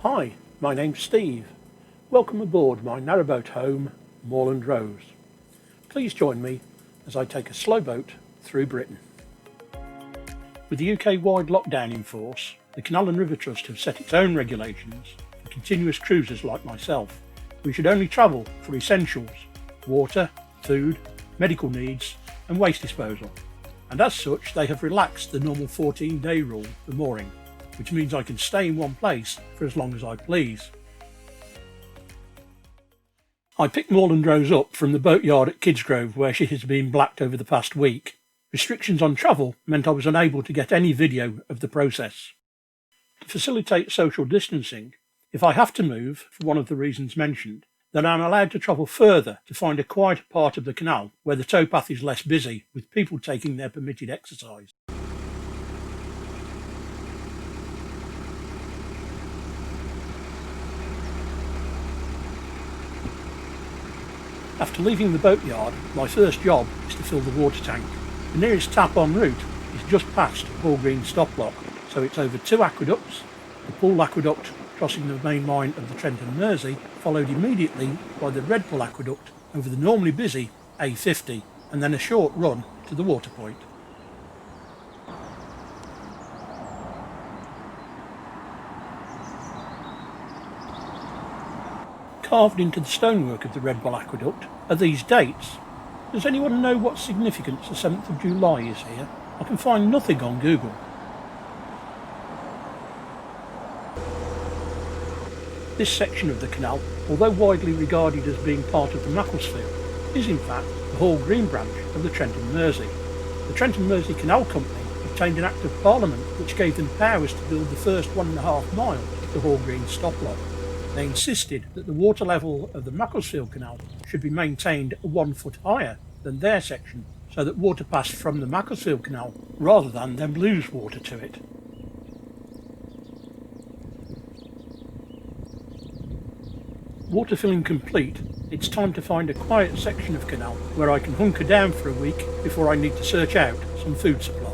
Hi, my name's Steve. Welcome aboard my narrowboat home, Moorland Rose. Please join me as I take a slow boat through Britain. With the UK-wide lockdown in force, the Canal and River Trust have set its own regulations for continuous cruisers like myself. We should only travel for essentials: water, food, medical needs and waste disposal. And as such, they have relaxed the normal 14-day rule for mooring, which means I can stay in one place for as long as I please. I picked Moorland Rose up from the boatyard at Kidsgrove, where she has been blacked over the past week. Restrictions on travel meant I was unable to get any video of the process. To facilitate social distancing, if I have to move for one of the reasons mentioned, then I'm allowed to travel further to find a quieter part of the canal where the towpath is less busy with people taking their permitted exercise. After leaving the boatyard, my first job is to fill the water tank. The nearest tap en route is just past Hall Green Stop Lock, so it's over two aqueducts, the Pool Aqueduct crossing the main line of the Trent and Mersey, followed immediately by the Red Bull Aqueduct over the normally busy A50, and then a short run to the water point. Carved into the stonework of the Red Bull Aqueduct are these dates. Does anyone know what significance the 7th of July is here? I can find nothing on Google. This section of the canal, although widely regarded as being part of the Macclesfield, is in fact the Hall Green branch of the Trent and Mersey. The Trent and Mersey Canal Company obtained an Act of Parliament which gave them powers to build the first 1.5 miles of the Hall Green Stop Lock. They insisted that the water level of the Macclesfield Canal should be maintained 1 foot higher than their section, so that water passed from the Macclesfield Canal rather than them lose water to it. Water filling complete, it's time to find a quiet section of canal where I can hunker down for a week before I need to search out some food supplies.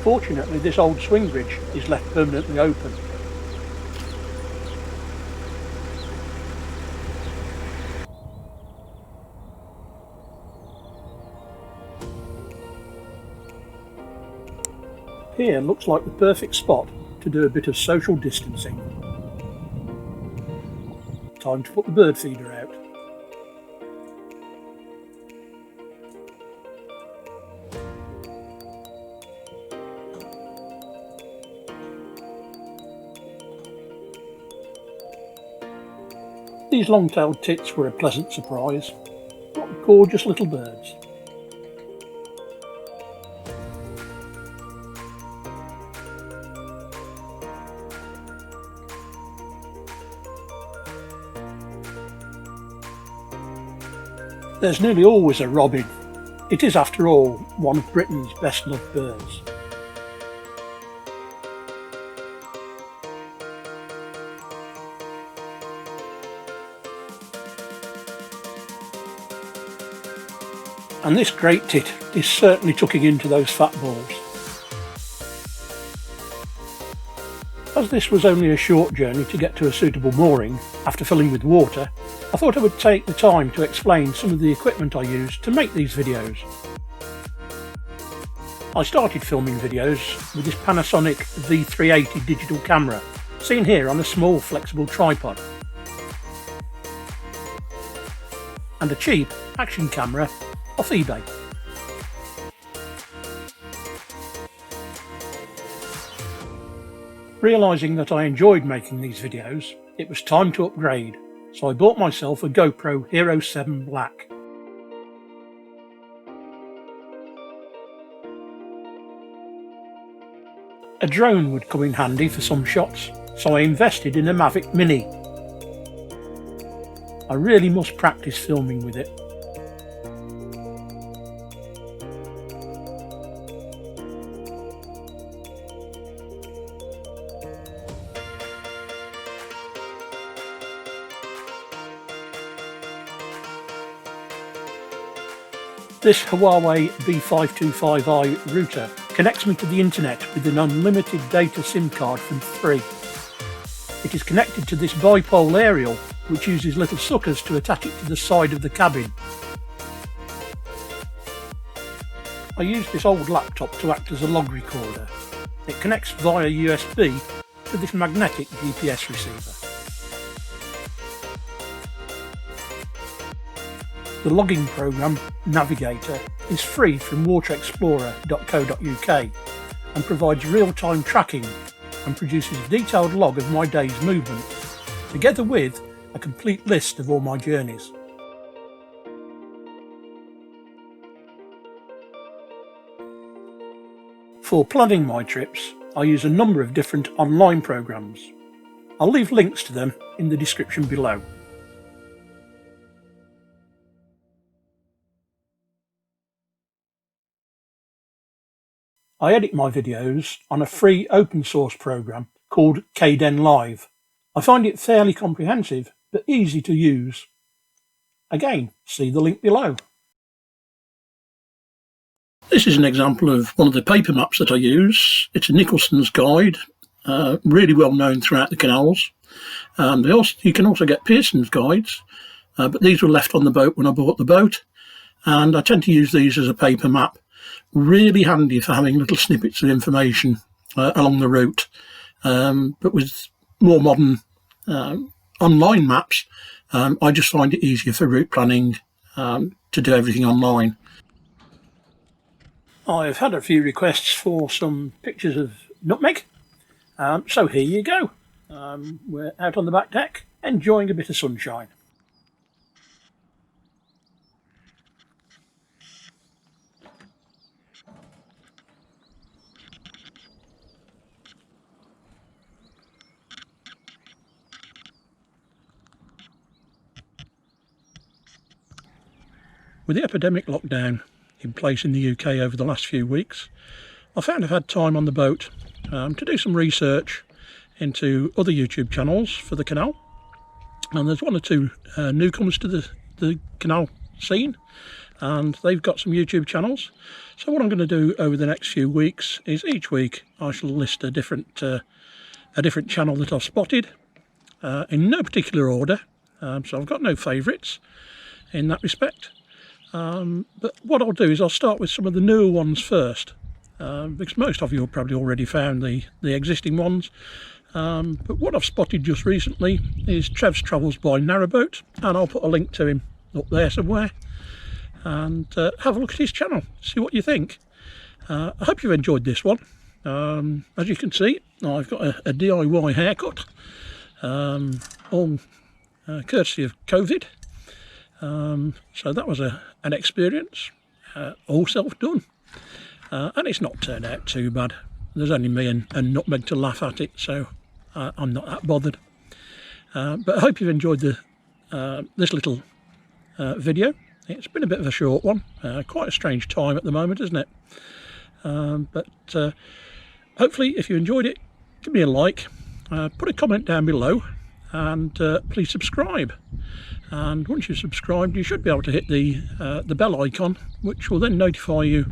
Fortunately, this old swing bridge is left permanently open. Here looks like the perfect spot to do a bit of social distancing. Time to put the bird feeder out. These long-tailed tits were a pleasant surprise. What gorgeous little birds. There's nearly always a robin. It is, after all, one of Britain's best-loved birds. And this great tit is certainly tucking into those fat balls. As this was only a short journey to get to a suitable mooring after filling with water, I thought I would take the time to explain some of the equipment I use to make these videos. I started filming videos with this Panasonic V380 digital camera, seen here on a small flexible tripod, and a cheap action camera off eBay. Realising that I enjoyed making these videos, it was time to upgrade, so I bought myself a GoPro Hero 7 Black. A drone would come in handy for some shots, so I invested in a Mavic Mini. I really must practice filming with it. This Huawei B525i router connects me to the internet with an unlimited data SIM card from 3. It is connected to this bipole aerial, which uses little suckers to attach it to the side of the cabin. I use this old laptop to act as a log recorder. It connects via USB to this magnetic GPS receiver. The logging program Navigator is free from waterexplorer.co.uk and provides real-time tracking and produces a detailed log of my day's movement, together with a complete list of all my journeys. For planning my trips, I use a number of different online programs. I'll leave links to them in the description below. I edit my videos on a free open source program called Kdenlive. I find it fairly comprehensive but easy to use. Again, see the link below. This is an example of one of the paper maps that I use. It's a Nicholson's guide, really well known throughout the canals. You can also get Pearson's guides, but these were left on the boat when I bought the boat, and I tend to use these as a paper map. Really handy for having little snippets of information along the route, but with more modern online maps, I just find it easier for route planning to do everything online. I've had a few requests for some pictures of nutmeg, so here you go. We're out on the back deck enjoying a bit of sunshine. With the epidemic lockdown in place in the UK over the last few weeks, I found I've had time on the boat to do some research into other YouTube channels for the canal, and there's one or two newcomers to the canal scene, and they've got some YouTube channels. So what I'm going to do over the next few weeks is each week I shall list a different channel that I've spotted in no particular order, so I've got no favourites in that respect. But what I'll do is I'll start with some of the newer ones first, because most of you have probably already found the existing ones. But what I've spotted just recently is Trev's Travels by Narrowboat, and I'll put a link to him up there somewhere, and have a look at his channel, see what you think. I hope you've enjoyed this one. As you can see, I've got a DIY haircut, all courtesy of COVID. So that was an experience, all self-done, and it's not turned out too bad. There's only me and Nutmeg to laugh at it, so I'm not that bothered. But I hope you've enjoyed this little video. It's been a bit of a short one, quite a strange time at the moment, isn't it? But hopefully if you enjoyed it, give me a like, put a comment down below, and please subscribe. And once you've subscribed, you should be able to hit the bell icon, which will then notify you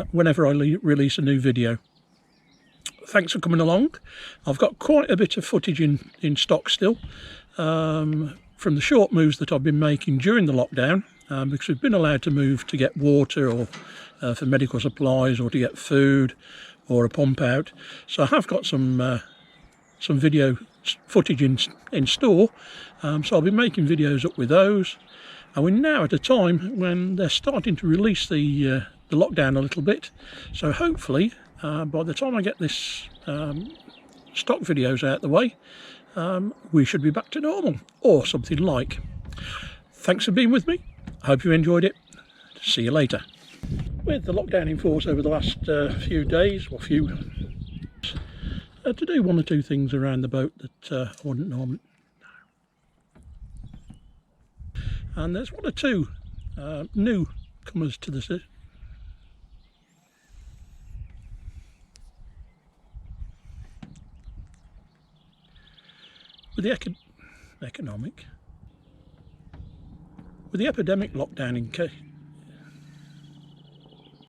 whenever I release a new video. Thanks for coming along. I've got quite a bit of footage in stock still from the short moves that I've been making during the lockdown, because we've been allowed to move to get water, or for medical supplies, or to get food, or a pump out. So I have got some video footage in store, so I'll be making videos up with those. And we're now at a time when they're starting to release the lockdown a little bit, so hopefully by the time I get this stock videos out the way, we should be back to normal, or something like. Thanks for being with me. I hope you enjoyed it. See you later. With the lockdown in force over the last few days, or to do one or two things around the boat that I wouldn't normally. and there's one or two newcomers to the city. With the epidemic lockdown in